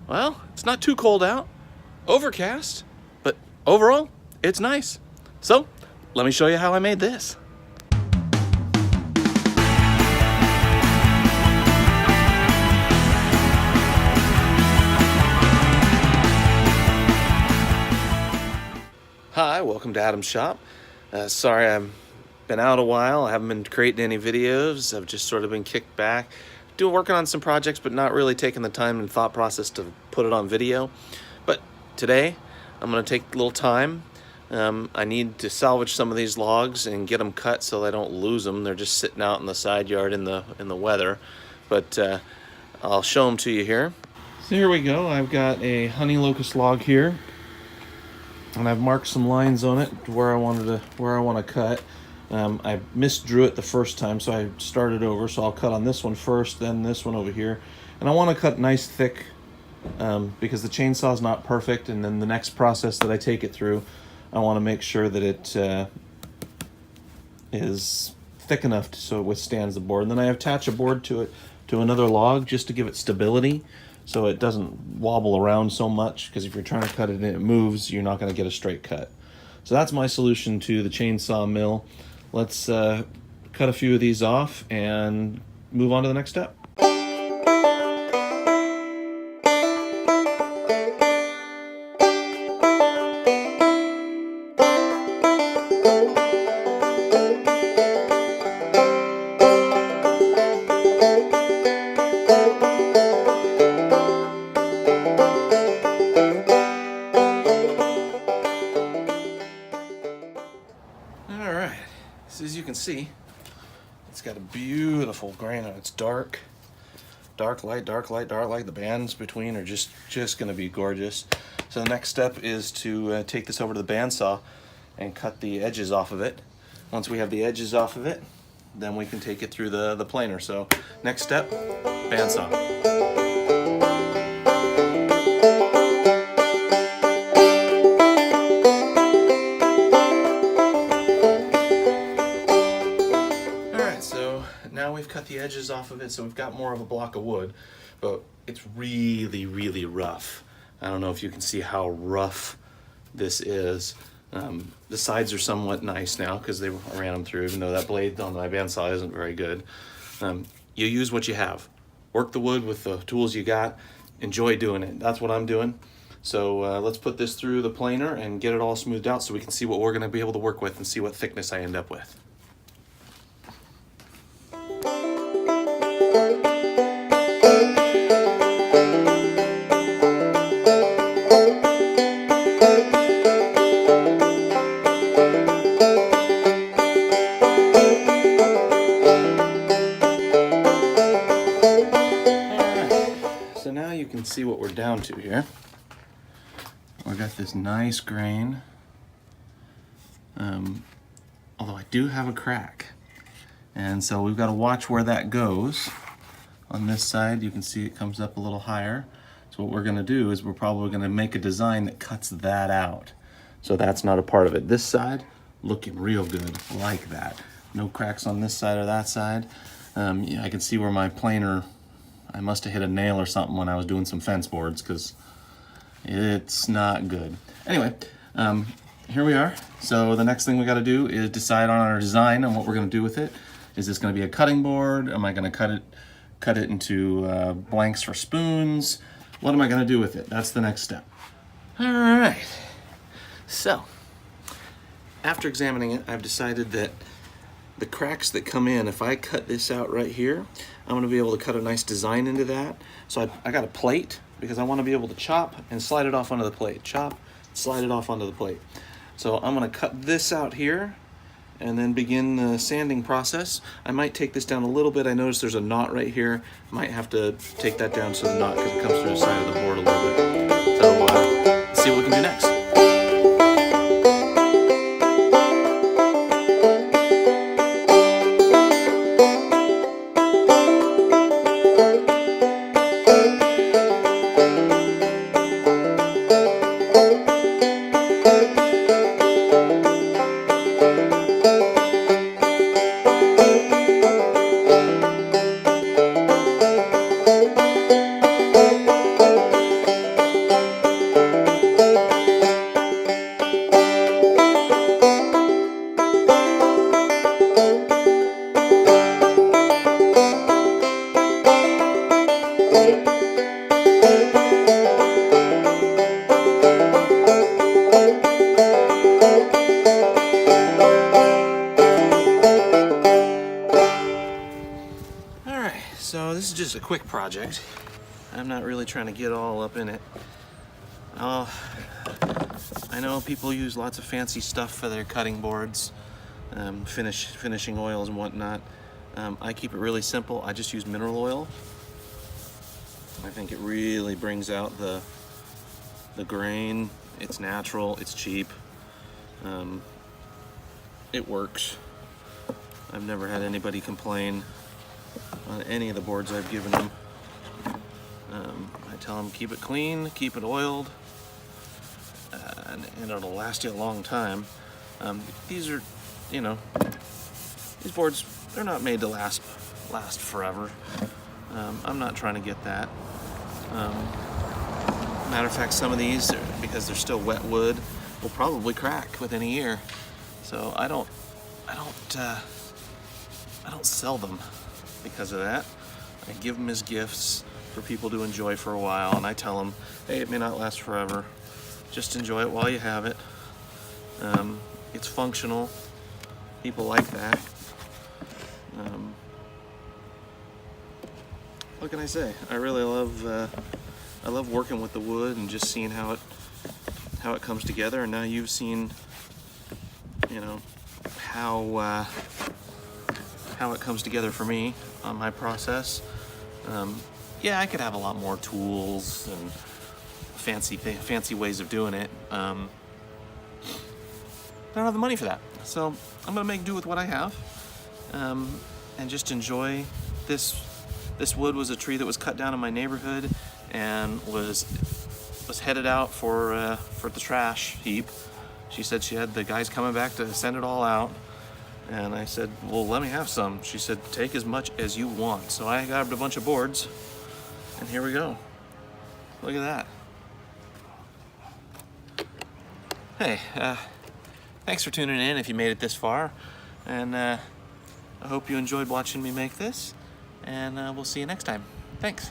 Well, it's not too cold out. Overcast, but overall, it's nice. So, let me show you how I made this. Hi, welcome to Adam's Shop. Sorry I've been out a while. I haven't been creating any videos. I've just sort of been kicked back, working on some projects, but not really taking the time and thought process to put it on video. But today, I'm going to take a little time. I need to salvage some of these logs and get them cut so I don't lose them. They're just sitting out in the side yard in the weather. But I'll show them to you here. So here we go. I've got a honey locust log here, and I've marked some lines on it where I want to cut. I misdrew it the first time, so I started over. So I'll cut on this one first, then this one over here, and I want to cut nice thick because the chainsaw is not perfect. And then the next process that I take it through, I want to make sure that it is thick enough so it withstands the board. And then I attach a board to it to another log just to give it stability, so it doesn't wobble around so much, because if you're trying to cut it and it moves, you're not going to get a straight cut. So that's my solution to the chainsaw mill. Let's cut a few of these off and move on to the next step. As you can see, it's got a beautiful grain on it. It's dark, light. The bands between are just going to be gorgeous. So the next step is to take this over to the bandsaw and cut the edges off of it. Once we have the edges off of it, then we can take it through the planer. So next step, bandsaw. Now we've cut the edges off of it, so we've got more of a block of wood, but it's really rough. I don't know if you can see how rough this is. The sides are somewhat nice now because I ran them through, even though that blade on my bandsaw isn't very good. You use what you have. Work the wood with the tools you got. Enjoy doing it. That's what I'm doing. So let's put this through the planer and get it all smoothed out so we can see what we're going to be able to work with and see what thickness I end up with. So now you can see what we're down to here. We've got this nice grain, although I do have a crack. And so we've got to watch where that goes. On this side, you can see it comes up a little higher. So what we're going to do is we're probably going to make a design that cuts that out. So that's not a part of it. This side, looking real good, like that. No cracks on this side or that side. Yeah, I can see where my planer, I must have hit a nail or something when I was doing some fence boards, because it's not good. Anyway, here we are. So the next thing we got to do is decide on our design and what we're going to do with it. Is this going to be a cutting board? Am I going to cut it into blanks for spoons? What am I going to do with it? That's the next step. All right. So, after examining it, I've decided that the cracks that come in, if I cut this out right here, I'm going to be able to cut a nice design into that. So I got a plate because I want to be able to chop and slide it off onto the plate. Chop, slide it off onto the plate. So I'm going to cut this out here and then begin the sanding process. I might take this down a little bit. I noticed there's a knot right here. Might have to take that down to the knot because it comes through the side of the board a little bit. So let's see what we can do next. is a quick project. I'm not really trying to get all up in it. I know people use lots of fancy stuff for their cutting boards, finishing oils and whatnot. I keep it really simple. I just use mineral oil. I think it really brings out the grain. It's natural, it's cheap. It works. I've never had anybody complain on any of the boards I've given them. I tell them keep it clean, keep it oiled, and it'll last you a long time. These are, you know, these boards, they're not made to last forever. I'm not trying to get that. Matter of fact, some of these, because they're still wet wood, will probably crack within a year. So I don't sell them because of that. I give them as gifts for people to enjoy for a while, and I tell them, hey, it may not last forever. Just enjoy it while you have it. It's functional. People like that. What can I say? I really love working with the wood and just seeing how it comes together. And now you've seen, you know, how it comes together for me on my process. Yeah, I could have a lot more tools and fancy ways of doing it. I don't have the money for that, so I'm gonna make do with what I have, and just enjoy this. This wood was a tree that was cut down in my neighborhood and was headed out for the trash heap. She said she had the guys coming back to send it all out, and I said, well, let me have some. She said, take as much as you want. So I grabbed a bunch of boards, and here we go. Look at that. Hey, thanks for tuning in if you made it this far, and I hope you enjoyed watching me make this, and we'll see you next time. Thanks.